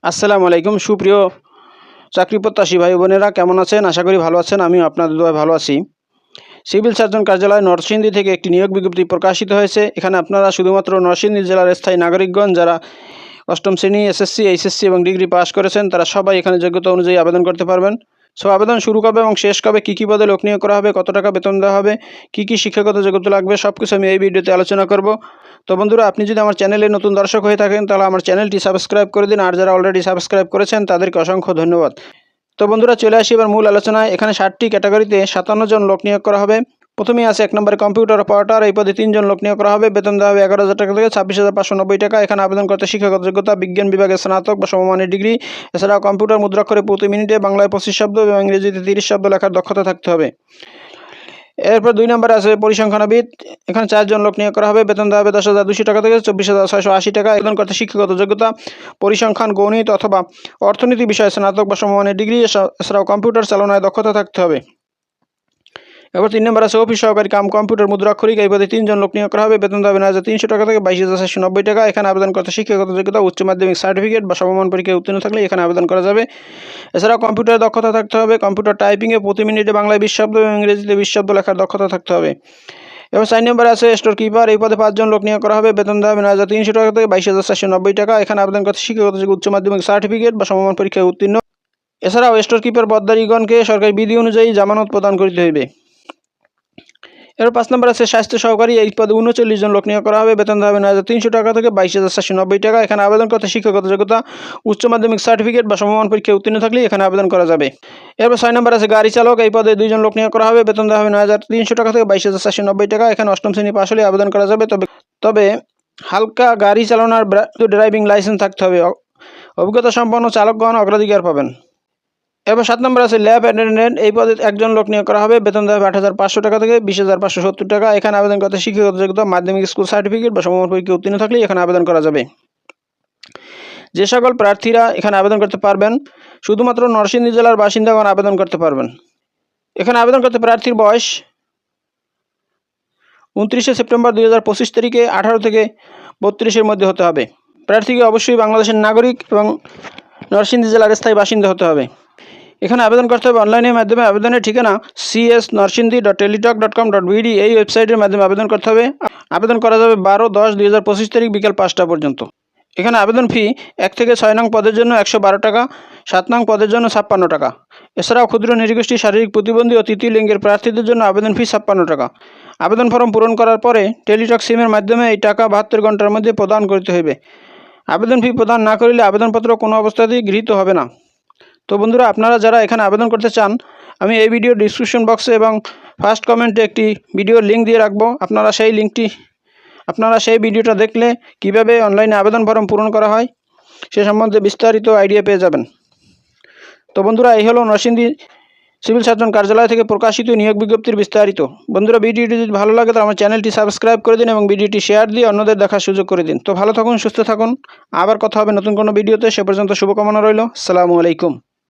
আসসালামু আলাইকুম সুপ্রিয় চাকরি প্রত্যাশী ভাই বোনেরা, কেমন আছেন? আশা করি ভালো আছেন। আমিও আপনাদের দোয়ায় ভালো আছি। সিভিল সার্জন কার্যালয় নরসিংদী থেকে একটি নিয়োগ বিজ্ঞপ্তি প্রকাশিত হয়েছে। এখানে আপনারা শুধুমাত্র নরসিংদী জেলার স্থায়ী নাগরিকগণ যারা অষ্টম শ্রেণী, এসএসসি, এইচএসসি এবং ডিগ্রি পাস করেছেন তারা সবাই এখানে যোগ্যতা অনুযায়ী আবেদন করতে পারবেন। সো আবেদন শুরু কবে এবং শেষ কবে, কী কী পদে লোক নিয়োগ করা হবে, কত টাকা বেতন দেওয়া হবে, কী কী শিক্ষাগত যোগ্যতা লাগবে, সব কিছু আমি এই ভিডিওতে আলোচনা করব। তো বন্ধুরা, আপনি যদি আমার চ্যানেলে নতুন দর্শক হয়ে থাকেন তাহলে আমার চ্যানেলটি সাবস্ক্রাইব করে দিন, আর যারা অলরেডি সাবস্ক্রাইব করেছেন তাদেরকে অসংখ্য ধন্যবাদ। তো বন্ধুরা, চলে আসি এবার মূল আলোচনায়। এখানে 60টি ক্যাটাগরিতে 57 জন লোক নিয়োগ করা হবে। প্রথমেই আছে 1 নম্বরে কম্পিউটার অপারেটর। এই পদে 3 জন লোক নিয়োগ করা হবে। বেতন দেওয়া হবে 11,000 টাকা থেকে 26,590 টাকা। এখানে আবেদন করতে শিক্ষাগত যোগ্যতা বিজ্ঞান বিভাগে স্নাতক বা সমমানের ডিগ্রি, এছাড়াও কম্পিউটার মুদ্রাক্ষরে প্রতি মিনিটে বাংলায় 25 শব্দ এবং ইংরেজিতে 30 শব্দ লেখার দক্ষতা থাকতে হবে। এরপর 2 নম্বরে আছে পরিসংখ্যানবিদ। এখানে 4 জন লোক নিয়োগ করা হবে। বেতন দেওয়া হবে 10,200 টাকা থেকে 24,680 টাকা। আবেদন করতে শিক্ষাগত যোগ্যতা পরিসংখ্যান, গণিত অথবা অর্থনীতি বিষয়ে স্নাতক বা সমমানের ডিগ্রি, এছাড়াও কম্পিউটার চালনায় দক্ষতা থাকতে হবে। এবার 3 নম্বর আছে অফিস সহকারী কাম কম্পিউটার মুদ্রাক্ষরিক। এই পদে 3 জন লোক নিয়োগ করা হবে। বেতন দেওয়া হবে 9,300 টাকা থেকে 22,490 টাকা। এখানে আবেদন করতে শিক্ষাগত যোগ্যতা উচ্চ মাধ্যমিক সার্টিফিকেট বা সমমান পরীক্ষায় উত্তীর্ণ থাকলে এখানে আবেদন করা যাবে। এছাড়াও কম্পিউটারে দক্ষতা থাকতে হবে। কম্পিউটার টাইপিংয়ে প্রতি মিনিটে বাংলায় 20 শব্দ এবং ইংরেজিতে 20 শব্দ লেখার দক্ষতা থাকতে হবে। এবার 4 নম্বরে আছে স্টোর কিপার। এই পদে 5 জন লোক নিয়োগ করা হবে। বেতন দেওয়া হবে 9,300 টাকা থেকে 22,490 টাকা। এখানে আবেদন করতে শিক্ষাগত যোগ্যতা উচ্চ মাধ্যমিক সার্টিফিকেট বা সমমান পরীক্ষায় উত্তীর্ণ। এছাড়াও স্টোর কিপার পদধারীগণকে সরকারি বিধি অনুযায়ী জামানত প্রদান করতে হইবে। এর 5 নম্বর আছে স্বাস্থ্য সহকারী। এই পদে 39 জন লোক নিয়োগ করা হবে। বেতন দেওয়া হবে 9,300 টাকা থেকে 22,490 টাকা। এখানে আবেদন করতে শিক্ষাগত যোগ্যতা উচ্চ মাধ্যমিক সার্টিফিকেট বা সমমান পরীক্ষায় উত্তীর্ণ থাকলে এখানে আবেদন করা যাবে। এরপর 6 নম্বর আছে গাড়ি চালক। এই পদে 2 জন লোক নিয়োগ করা হবে। বেতন দেওয়া হবে 9,300 টাকা থেকে 22,490 টাকা। এখানে অষ্টম শ্রেণী পাশ হলে আবেদন করা যাবে। তবে হালকা গাড়ি চালানোর ড্রাইভিং লাইসেন্স থাকতে হবে। অভিজ্ঞতা সম্পন্ন চালকগণ অগ্রাধিকার পাবেন। এবার 7 নম্বর আছে ল্যাব অ্যাটেন্ডেন্ট। এই পদে 1 জন লোক নিয়োগ করা হবে। বেতন দেওয়া হবে 8,500 টাকা থেকে 20,570 টাকা। এখানে আবেদন করতে শিক্ষাগত যোগ্যতা মাধ্যমিক স্কুল সার্টিফিকেট বা সমমান পরীক্ষায় উত্তীর্ণ থাকলে এখানে আবেদন করা যাবে। যে সকল প্রার্থীরা এখানে আবেদন করতে পারবেন, শুধুমাত্র নরসিংদী জেলার বাসিন্দাগণ আবেদন করতে পারবেন। এখানে আবেদন করতে প্রার্থীর বয়স 29 সেপ্টেম্বর 2025 তারিখে 18 থেকে 32-এর মধ্যে হতে হবে। প্রার্থীকে অবশ্যই বাংলাদেশের নাগরিক এবং নরসিংদী জেলার স্থায়ী বাসিন্দা হতে হবে। এখানে আবেদন করতে হবে অনলাইনের মাধ্যমে। আবেদনের ঠিকানা cs.narshindi.teletalk.com.bd এই ওয়েবসাইটের মাধ্যমে আবেদন করতে হবে। আবেদন করা যাবে 12/10/2025 তারিখ বিকেল 5টা পর্যন্ত। এখানে আবেদন ফি 1 থেকে 6 নং পদের জন্য 112 টাকা, 7 নং পদের জন্য 56 টাকা। এছাড়াও ক্ষুদ্র নৃগোষ্ঠী, শারীরিক প্রতিবন্ধী ও তৃতীয় লিঙ্গের প্রার্থীদের জন্য আবেদন ফি 56 টাকা। আবেদন ফর্ম পূরণ করার পরে টেলিটক সিমের মাধ্যমে এই টাকা 72 ঘন্টার মধ্যে প্রদান করতে হবে। আবেদন ফি প্রদান না করিলে আবেদনপত্র কোনো অবস্থাতেই গৃহীত হবে না। তো বন্ধুরা, আপনারা যারা এখানে আবেদন করতে চান, আমি এই ভিডিও ডিসক্রিপশন বক্সে এবং ফার্স্ট কমেন্টে একটি ভিডিওর লিঙ্ক দিয়ে রাখবো। আপনারা সেই ভিডিওটা দেখলে কিভাবে অনলাইনে আবেদন ফর্ম পূরণ করা হয় সে সম্বন্ধে বিস্তারিত আইডিয়া পেয়ে যাবেন। তো বন্ধুরা, এই হলো নরসিংদী সিভিল সার্জন কার্যালয় থেকে প্রকাশিত নিয়োগ বিজ্ঞপ্তির বিস্তারিত। বন্ধুরা, ভিডিওটি যদি ভালো লাগে তাহলে আমার চ্যানেলটি সাবস্ক্রাইব করে দিন এবং ভিডিওটি শেয়ার দিয়ে অন্যদের দেখার সুযোগ করে দিন। তো ভালো থাকুন, সুস্থ থাকুন। আবার কথা হবে নতুন কোনো ভিডিওতে। সে পর্যন্ত শুভকামনা রইল। আসসালামু আলাইকুম।